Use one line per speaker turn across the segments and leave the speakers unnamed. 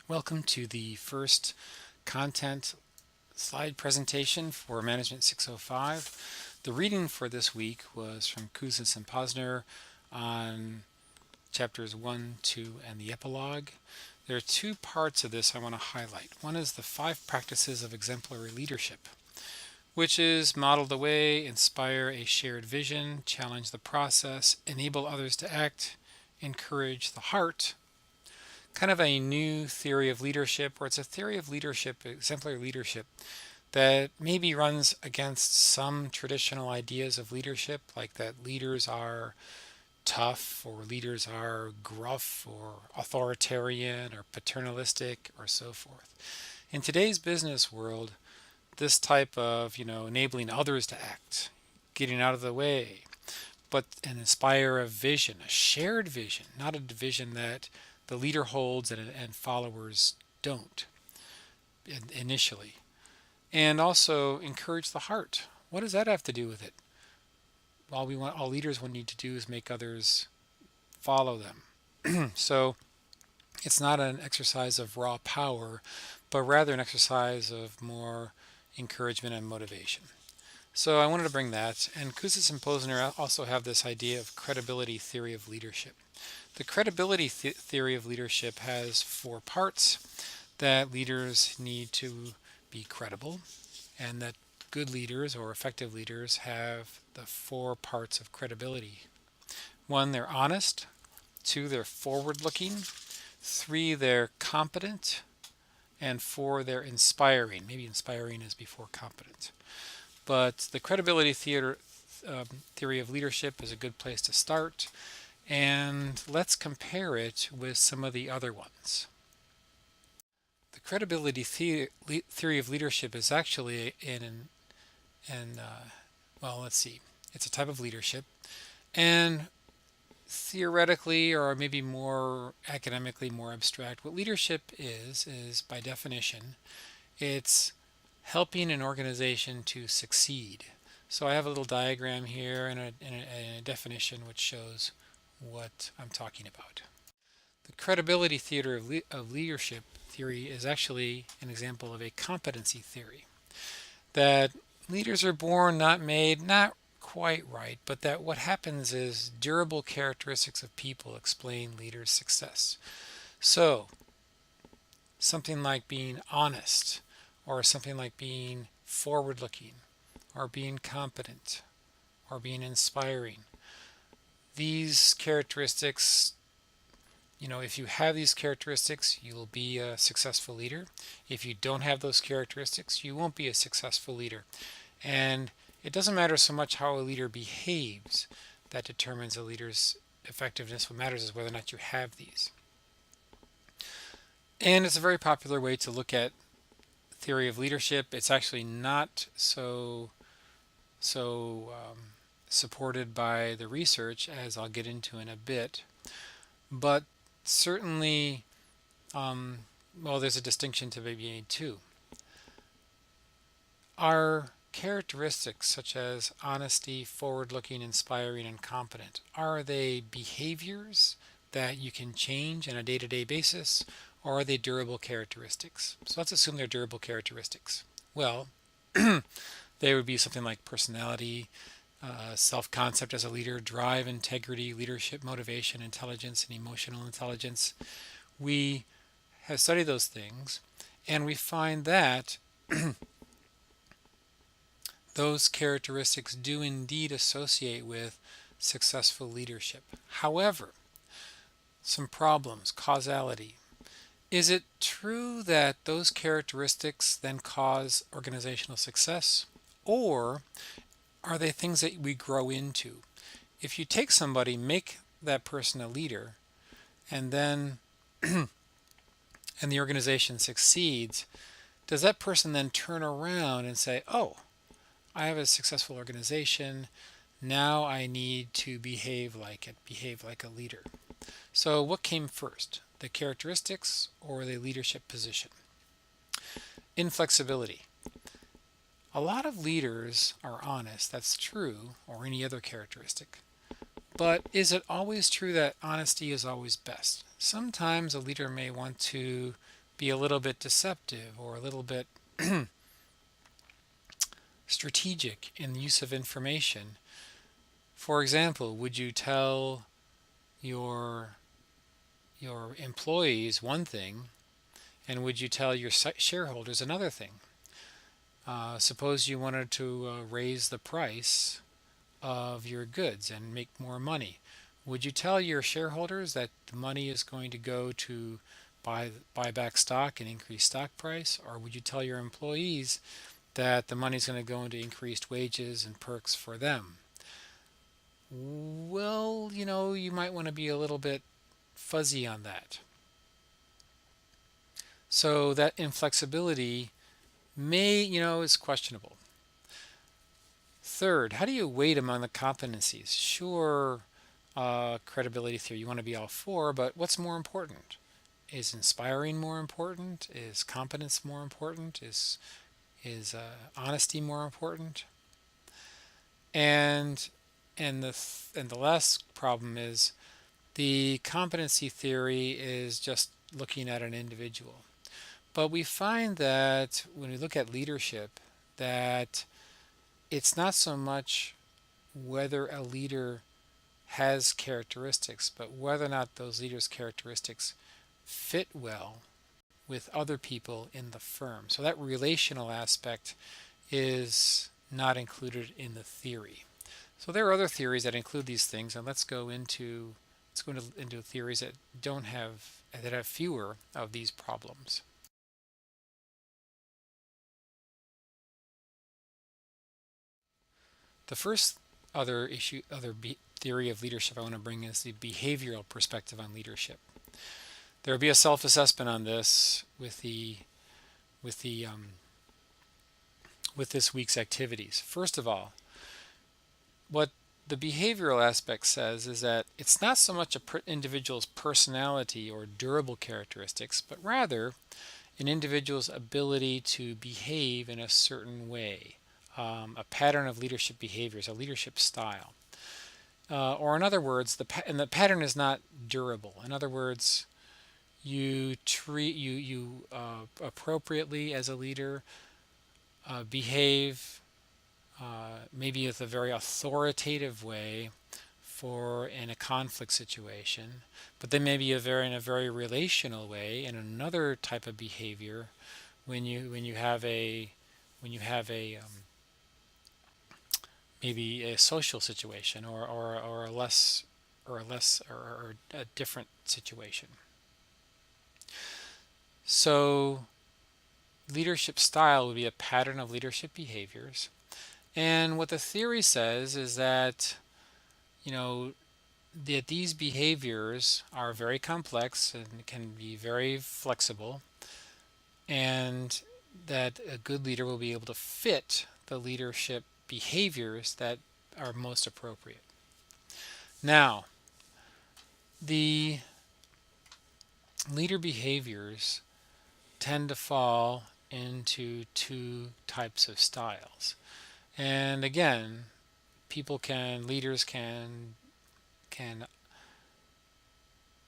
Welcome to the first content slide presentation for Management 605. The reading for this week was from Kouzes and Posner on chapters 1, 2, and the epilogue. There are two parts of this I want to highlight. One is the 5 practices of exemplary leadership, which is model the way, inspire a shared vision, challenge the process, enable others to act, encourage the heart. Kind of a new theory of leadership, or it's a theory of leadership, exemplary leadership, that maybe runs against some traditional ideas of leadership, like that leaders are tough, or leaders are gruff, or authoritarian, or paternalistic, or so forth. In today's business world, this type of, enabling others to act, getting out of the way, but and inspire a vision, a shared vision, not a vision that the leader holds and followers don't initially. And also encourage the heart. What does that have to do with it? All leaders will need to do is make others follow them. So it's not an exercise of raw power, but rather an exercise of more encouragement and motivation. So I wanted to bring that. And Kouzes and Posner also have this idea of credibility theory of leadership. The credibility theory of leadership has 4 parts: that leaders need to be credible, and that good leaders or effective leaders have the 4 parts of credibility. 1, they're honest. 2, they're forward-looking. 3, they're competent. And 4, they're inspiring. Maybe inspiring is before competent. But the credibility theory of leadership is a good place to start. And let's compare it with some of the other ones. The credibility theory of leadership is actually let's see, it's a type of leadership. And theoretically, or maybe more academically, more abstract, what leadership is by definition, it's helping an organization to succeed. So I have a little diagram here and a definition which shows what I'm talking about. The credibility theory of leadership theory is actually an example of a competency theory. That leaders are born, not made, not quite right, but that what happens is durable characteristics of people explain leaders' success. So, something like being honest, or something like being forward-looking, or being competent, or being inspiring. These characteristics, if you have these characteristics, you will be a successful leader. If you don't have those characteristics, you won't be a successful leader. And it doesn't matter so much how a leader behaves that determines a leader's effectiveness. What matters is whether or not you have these. And it's a very popular way to look at theory of leadership. It's actually not so supported by the research, as I'll get into in a bit. But certainly, there's a distinction to be made too. Are characteristics such as honesty, forward-looking, inspiring, and competent, are they behaviors that you can change on a day-to-day basis, or are they durable characteristics? So let's assume they're durable characteristics. Well, they would be something like personality, self-concept as a leader, drive, integrity, leadership, motivation, intelligence, and emotional intelligence. We have studied those things, and we find that those characteristics do indeed associate with successful leadership. However, some problems, causality. Is it true that those characteristics then cause organizational success, or are they things that we grow into? If you take somebody, make that person a leader, and then and the organization succeeds, does that person then turn around and say, oh, I have a successful organization, now I need to behave like it, behave like a leader? So what came first, the characteristics or the leadership position? Inflexibility. A lot of leaders are honest, that's true, or any other characteristic. But is it always true that honesty is always best? Sometimes a leader may want to be a little bit deceptive or a little bit strategic in the use of information. For example, would you tell your your employees one thing, and would you tell your shareholders another thing? Suppose you wanted to raise the price of your goods and make more money. Would you tell your shareholders that the money is going to go to buy back stock and increase stock price, or would you tell your employees that the money is going to go into increased wages and perks for them? Well, you might want to be a little bit fuzzy on that. So that inflexibility is questionable. Third, how do you weight among the competencies? Sure, credibility theory, you want to be all four, but what's more important? Is inspiring more important? Is competence more important? Is honesty more important? And the last problem is the competency theory is just looking at an individual. But we find that when we look at leadership, that it's not so much whether a leader has characteristics, but whether or not those leaders' characteristics fit well with other people in the firm. So that relational aspect is not included in the theory. So there are other theories that include these things, and let's go into theories that have fewer of these problems. The first theory of leadership I want to bring is the behavioral perspective on leadership. There will be a self-assessment on this with this week's activities. First of all, what the behavioral aspect says is that it's not so much an individual's personality or durable characteristics, but rather an individual's ability to behave in a certain way, a pattern of leadership behaviors, a leadership style. Or in other words, the pattern is not durable. In other words, you treat you appropriately as a leader, behave maybe with a very authoritative way in a conflict situation, but then maybe in a very relational way in another type of behavior when you have a maybe a social situation or a different situation. So leadership style would be a pattern of leadership behaviors. And what the theory says is that, that these behaviors are very complex and can be very flexible, and that a good leader will be able to fit the leadership behaviors that are most appropriate. Now, the leader behaviors tend to fall into two types of styles. And again, leaders can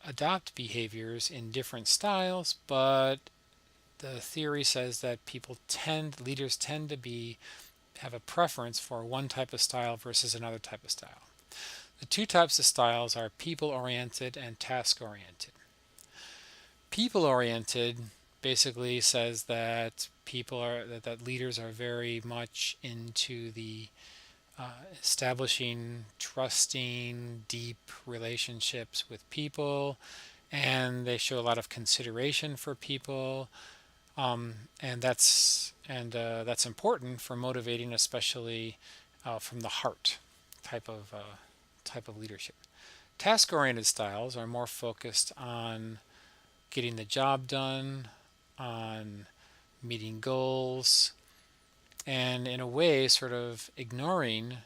adopt behaviors in different styles, but the theory says that leaders tend to have a preference for one type of style versus another type of style. The two types of styles are people-oriented and task-oriented. People-oriented basically says that leaders are very much into the establishing trusting, deep relationships with people, and they show a lot of consideration for people, and that's important for motivating, especially from the heart type of leadership. Task-oriented styles are more focused on getting the job done, on meeting goals, and in a way sort of ignoring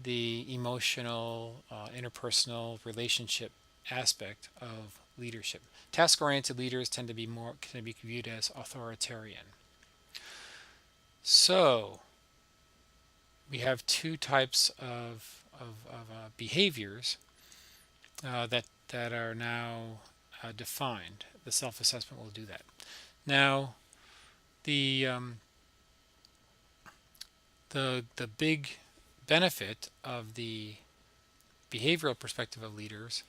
the emotional, interpersonal relationship aspect of leadership. Task-oriented leaders tend to be viewed as authoritarian. So we have two types of behaviors that are now defined. The self-assessment will do that. Now, the the big benefit of the behavioral perspective of leaders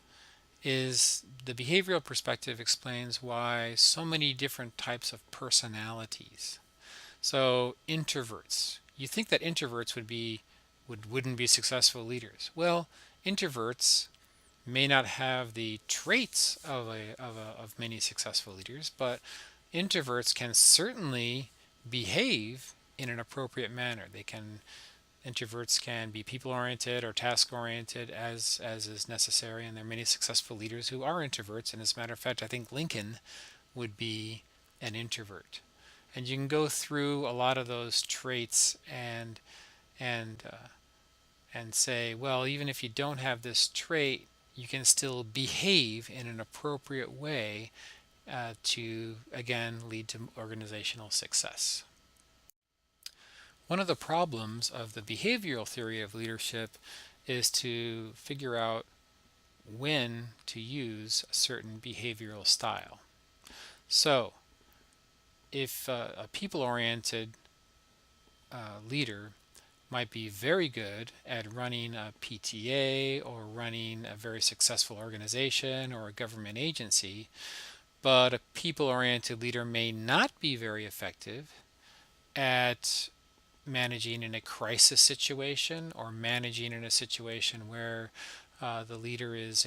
is the behavioral perspective explains why so many different types of personalities. So introverts, you think that introverts wouldn't be successful leaders. Well, introverts may not have the traits of many successful leaders, but introverts can certainly behave in an appropriate manner. Introverts can be people oriented or task oriented as is necessary, and there are many successful leaders who are introverts. And as a matter of fact, I think Lincoln would be an introvert. And you can go through a lot of those traits and and say, well, even if you don't have this trait, you can still behave in an appropriate way to again lead to organizational success. One of the problems of the behavioral theory of leadership is to figure out when to use a certain behavioral style. So, if a people-oriented leader might be very good at running a PTA or running a very successful organization or a government agency, but a people-oriented leader may not be very effective at managing in a crisis situation or managing in a situation where the leader is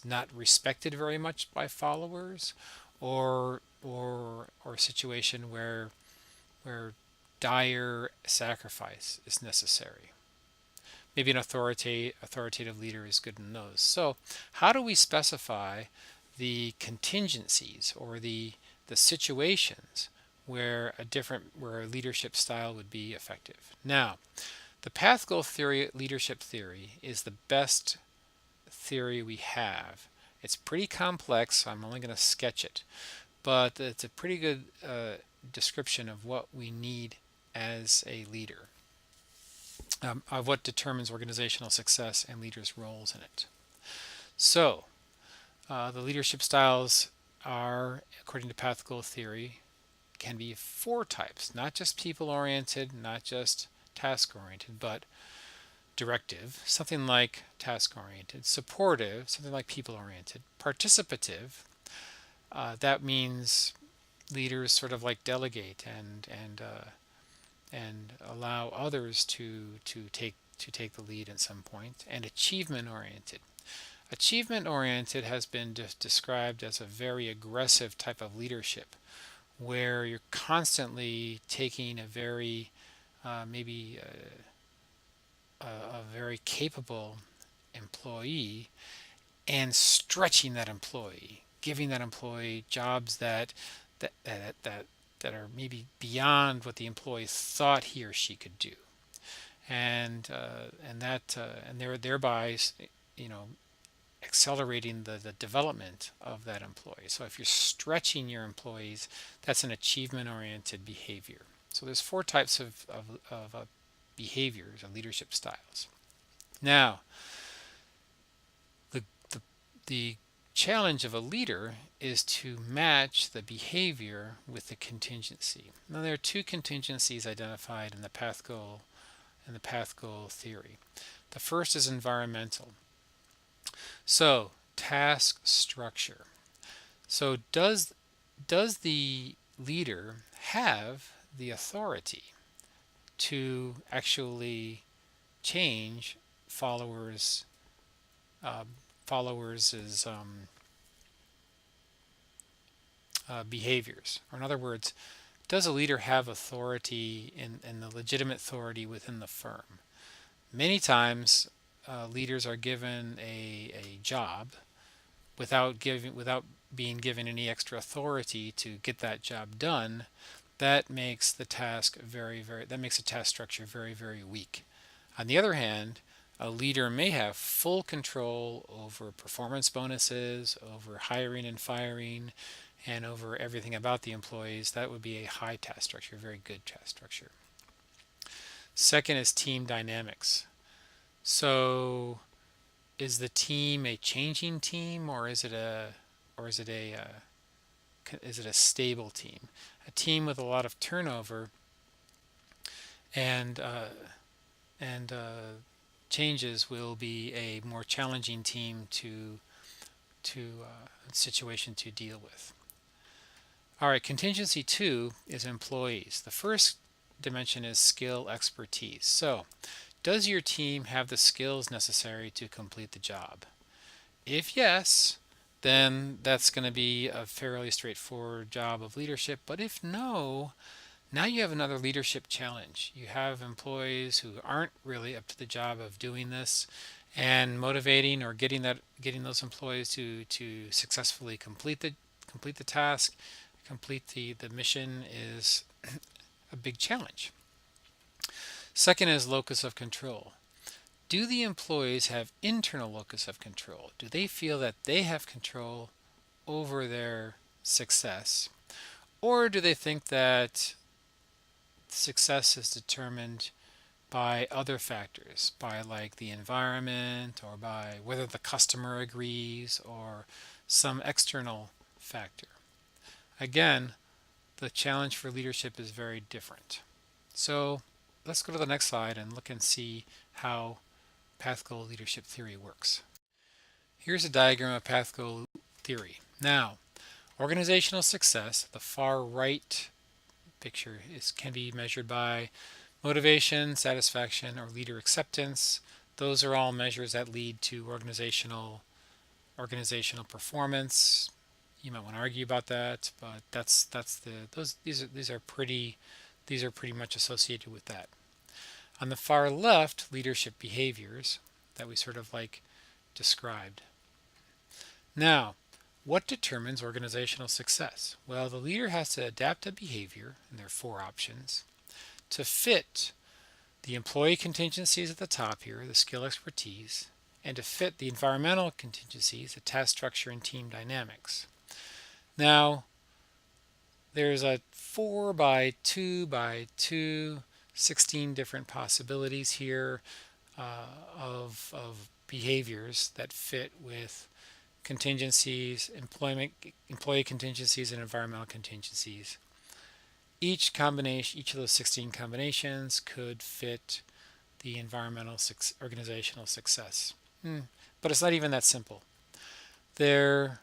not respected very much by followers, or a situation where dire sacrifice is necessary. Maybe an authoritative leader is good in those. So, how do we specify the contingencies or the situations where a leadership style would be effective? Now, the path goal theory, leadership theory, is the best theory we have. It's pretty complex, so I'm only going to sketch it, but it's a pretty good description of what we need as a leader, of what determines organizational success and leaders' roles in it. So, the leadership styles are, according to path goal theory, can be four types, not just people oriented, not just task oriented, but directive, something like task oriented; supportive, something like people oriented; participative, that means leaders sort of like delegate and allow others to take the lead at some point; and achievement oriented. Achievement oriented has been described as a very aggressive type of leadership where you're constantly taking a very maybe a very capable employee and stretching that employee, giving that employee jobs that that that, that are maybe beyond what the employee thought he or she could do, and they're thereby, you know, accelerating the development of that employee. So if you're stretching your employees, that's an achievement-oriented behavior. So there's four types of behaviors or leadership styles. Now, the, the, the challenge of a leader is to match the behavior with the contingency. Now, there are two contingencies identified in the path goal theory. The first is environmental. So, task structure. So, does the leader have the authority to actually change followers' behaviors? Or in other words, does a leader have authority in the legitimate authority within the firm? Many times, leaders are given a job without being given any extra authority to get that job done. That makes the task that makes the task structure very, very weak. On the other hand, a leader may have full control over performance bonuses, over hiring and firing, and over everything about the employees. That would be a high task structure, a very good task structure. Second is team dynamics. So, is the team a changing team, or is it a is it a stable team? A team with a lot of turnover and changes will be a more challenging team to situation to deal with. All right, contingency 2 is employees. The first dimension is skill expertise. So, does your team have the skills necessary to complete the job? If yes, then that's going to be a fairly straightforward job of leadership. But if no, now you have another leadership challenge. You have employees who aren't really up to the job of doing this, and motivating or getting those employees to successfully complete the task, complete the mission is a big challenge. Second is locus of control. Do the employees have internal locus of control? Do they feel that they have control over their success? Or do they think that success is determined by other factors, by like the environment or by whether the customer agrees or some external factor? Again, the challenge for leadership is very different. So let's go to the next slide and look and see how path goal leadership theory works. Here's a diagram of path goal theory. Now, organizational success, the far right picture, can be measured by motivation, satisfaction, or leader acceptance. Those are all measures that lead to organizational performance. You might want to argue about that, but these are pretty much associated with that. On the far left, leadership behaviors that we sort of like described. Now, what determines organizational success? Well, the leader has to adapt a behavior, and there are 4 options, to fit the employee contingencies at the top here, the skill expertise, and to fit the environmental contingencies, the task structure and team dynamics. Now, there's a 4 by 2 by 2, 16 different possibilities here of behaviors that fit with contingencies, employee contingencies, and environmental contingencies. Each of those 16 combinations could fit the organizational success. But it's not even that simple. There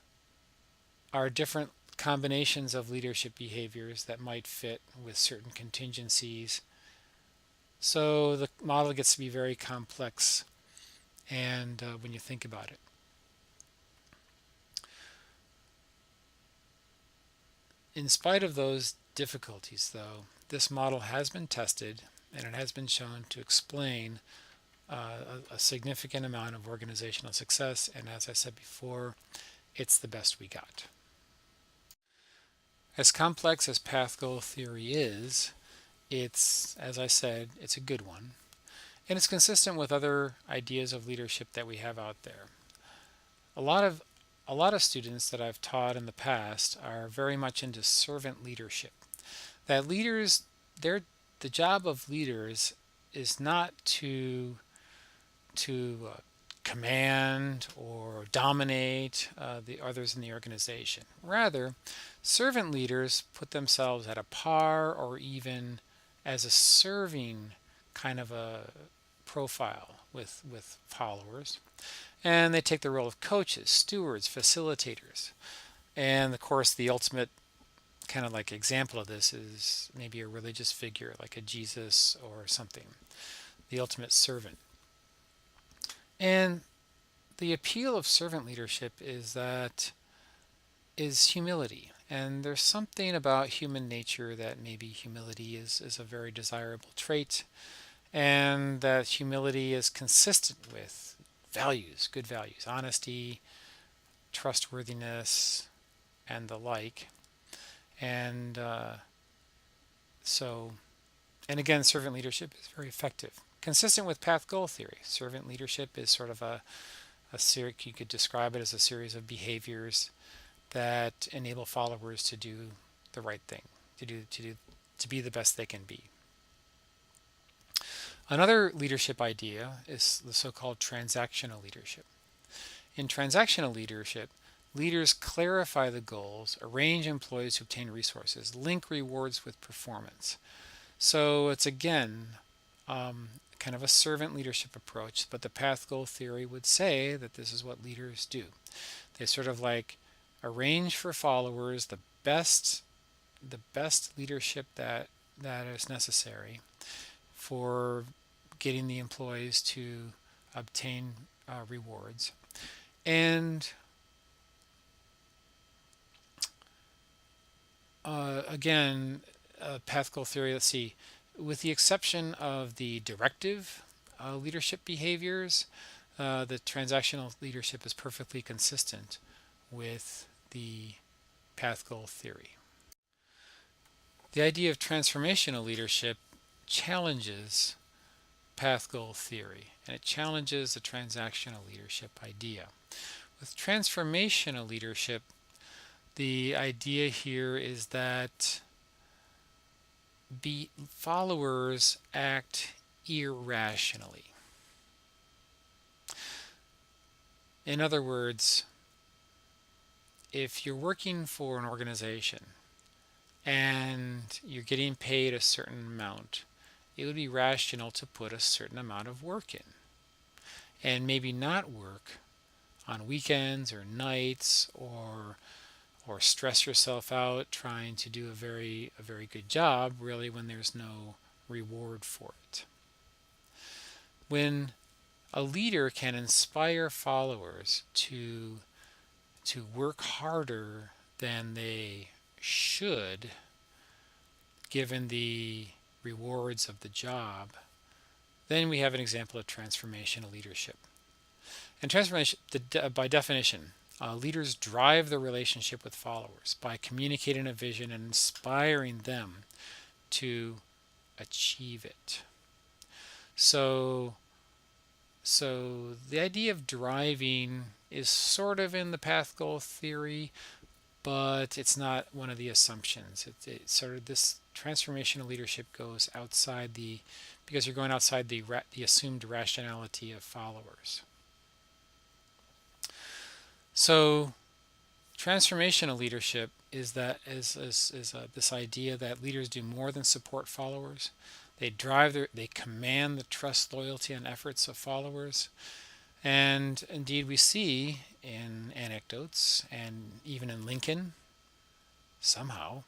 are different combinations of leadership behaviors that might fit with certain contingencies. So the model gets to be very complex, and when you think about it. In spite of those difficulties, though, this model has been tested and it has been shown to explain a significant amount of organizational success, and as I said before, it's the best we got. As complex as path goal theory is, as I said, it's a good one, and it's consistent with other ideas of leadership that we have out there. A lot of students that I've taught in the past are very much into servant leadership. That the job of leaders is not to command or dominate the others in the organization. Rather, servant leaders put themselves at a par or even as a serving kind of a profile with followers. And they take the role of coaches, stewards, facilitators. And of course, the ultimate kind of like example of this is maybe a religious figure like a Jesus or something, the ultimate servant. And the appeal of servant leadership is humility. And there's something about human nature that maybe humility is a very desirable trait, and that humility is consistent with good values, honesty, trustworthiness, and the like. And again, servant leadership is very effective. Consistent with path goal theory, servant leadership is sort of a series, you could describe it as a series of behaviors that enable followers to do the right thing, to be the best they can be. Another leadership idea is the so-called transactional leadership. In transactional leadership, Leaders clarify the goals, arrange employees to obtain resources, link rewards with performance. So it's again kind of a servant leadership approach, but the path goal theory would say that this is what leaders do. They sort of like arrange for followers the best leadership that is necessary for getting the employees to obtain rewards. And again, path goal theory, let's see, with the exception of the directive leadership behaviors, the transactional leadership is perfectly consistent with the path goal theory. The idea of transformational leadership challenges path goal theory, and it challenges the transactional leadership idea. With transformational leadership, the idea here is that followers act irrationally. In other words, if you're working for an organization and you're getting paid a certain amount, it would be rational to put a certain amount of work in and maybe not work on weekends or nights or stress yourself out trying to do a very good job really when there's no reward for it. When a leader can inspire followers to work harder than they should given the rewards of the job, then we have an example of transformational leadership. And transformation, by definition, leaders drive the relationship with followers by communicating a vision and inspiring them to achieve it. So the idea of driving is sort of in the path goal theory, but it's not one of the assumptions. It's sort of this transformational leadership goes outside because you're going outside the assumed rationality of followers. So transformational leadership is this idea that leaders do more than support followers. They command the trust, loyalty, and efforts of followers. And indeed, we see in anecdotes and even in Lincoln, somehow,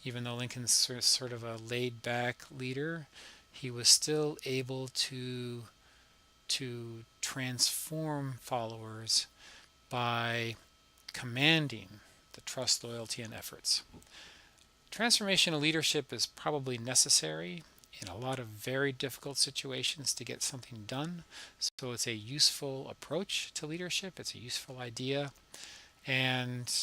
even though Lincoln's sort of a laid-back leader, he was still able to transform followers by commanding the trust, loyalty, and efforts. Transformational leadership is probably necessary in a lot of very difficult situations to get something done. So it's a useful approach to leadership. It's a useful idea, and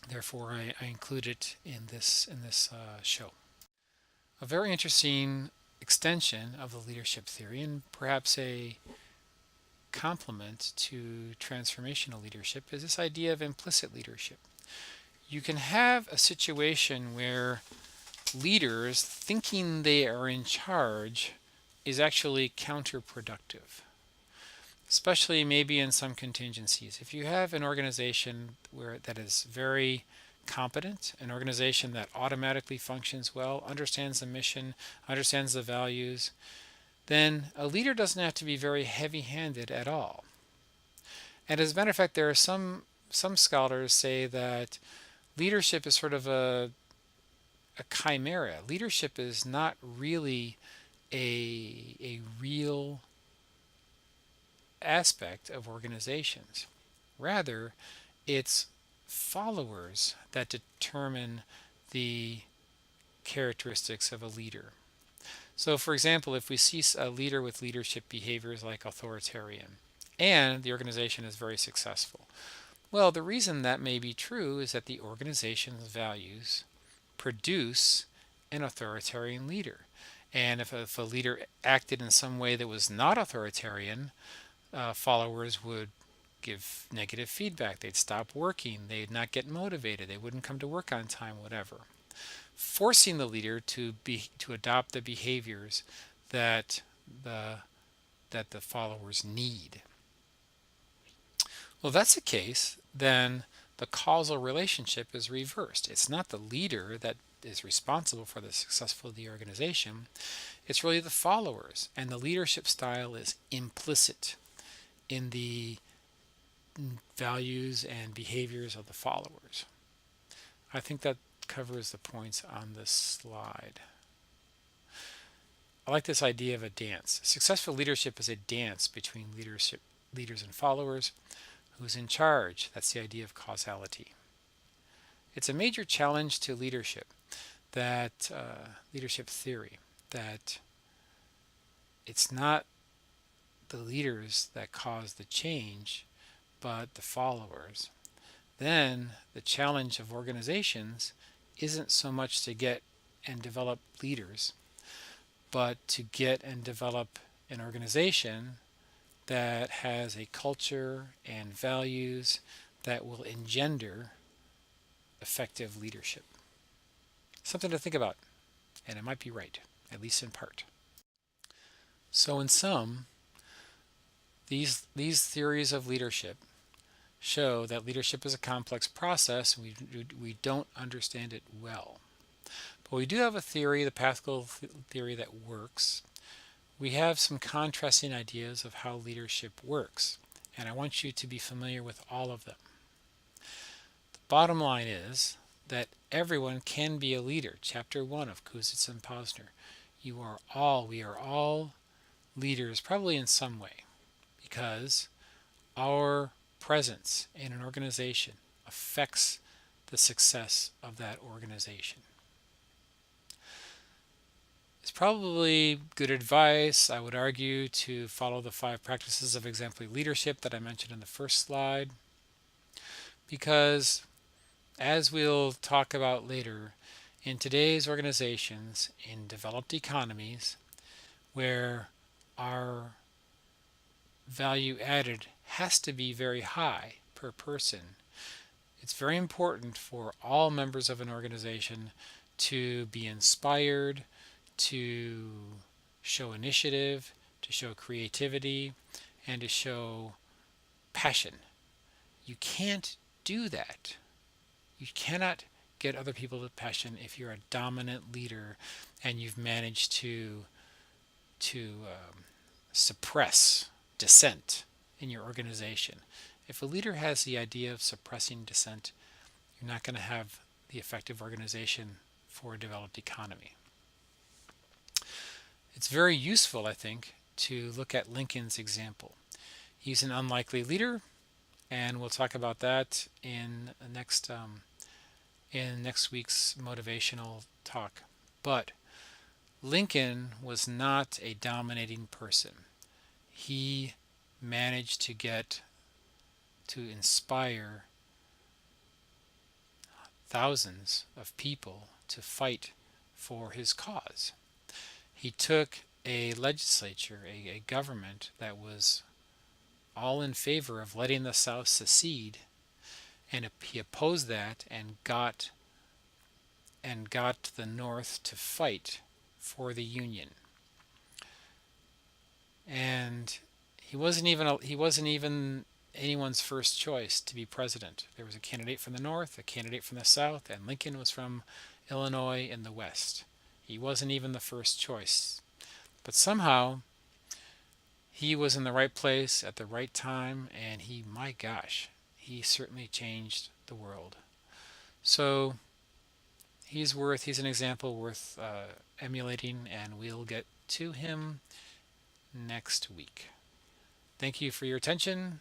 therefore I include it in this show. A very interesting extension of the leadership theory, and perhaps a complement to transformational leadership, is this idea of implicit leadership. You can have a situation where leaders thinking they are in charge is actually counterproductive, especially maybe in some contingencies. If you have an organization that is very competent, an organization that automatically functions well, understands the mission, understands the values, then a leader doesn't have to be very heavy-handed at all. And as a matter of fact, there are some scholars say that leadership is sort of a chimera. Leadership is not really a real aspect of organizations. Rather, it's followers that determine the characteristics of a leader. So, for example, if we see a leader with leadership behaviors like authoritarian, and the organization is very successful, well, the reason that may be true is that the organization's values produce an authoritarian leader. And if a leader acted in some way that was not authoritarian, followers would give negative feedback. They'd stop working. They'd not get motivated. They wouldn't come to work on time, whatever. Forcing the leader to adopt the behaviors that the followers need. Well, if that's the case, then the causal relationship is reversed. It's not the leader that is responsible for the success of the organization. It's really the followers. And the leadership style is implicit in the values and behaviors of the followers. I think that covers the points on this slide. I like this idea of a dance. Successful leadership is a dance between leaders and followers. Who's in charge? That's the idea of causality. It's a major challenge to leadership, that leadership theory, that it's not the leaders that cause the change, but the followers. Then the challenge of organizations isn't so much to get and develop leaders, but to get and develop an organization that has a culture and values that will engender effective leadership. Something to think about, and it might be right, at least in part. So in sum, these theories of leadership show that leadership is a complex process and we don't understand it well. But we do have a theory, the Pascal theory, that works. We have some contrasting ideas of how leadership works, and I want you to be familiar with all of them. The bottom line is that everyone can be a leader. Chapter 1 of Kouzes and Posner. We are all leaders, probably in some way, because our presence in an organization affects the success of that organization. It's probably good advice, I would argue, to follow the 5 practices of exemplary leadership that I mentioned in the first slide, because as we'll talk about later, in today's organizations, in developed economies, where our value added has to be very high per person, it's very important for all members of an organization to be inspired, to show initiative, to show creativity, and to show passion. You can't do that. You cannot get other people to passion if you're a dominant leader and you've managed to suppress dissent in your organization. If a leader has the idea of suppressing dissent, you're not going to have the effective organization for a developed economy. It's very useful, I think, to look at Lincoln's example. He's an unlikely leader, and we'll talk about that in next week's motivational talk. But Lincoln was not a dominating person. He managed to inspire thousands of people to fight for his cause. He took a legislature, a government that was all in favor of letting the South secede, and he opposed that and got the North to fight for the Union. And he wasn't even anyone's first choice to be president. There was a candidate from the North, a candidate from the South, and Lincoln was from Illinois in the West. He wasn't even the first choice. But somehow he was in the right place at the right time, and my gosh, he certainly changed the world. So he's an example worth emulating, and we'll get to him next week. Thank you for your attention.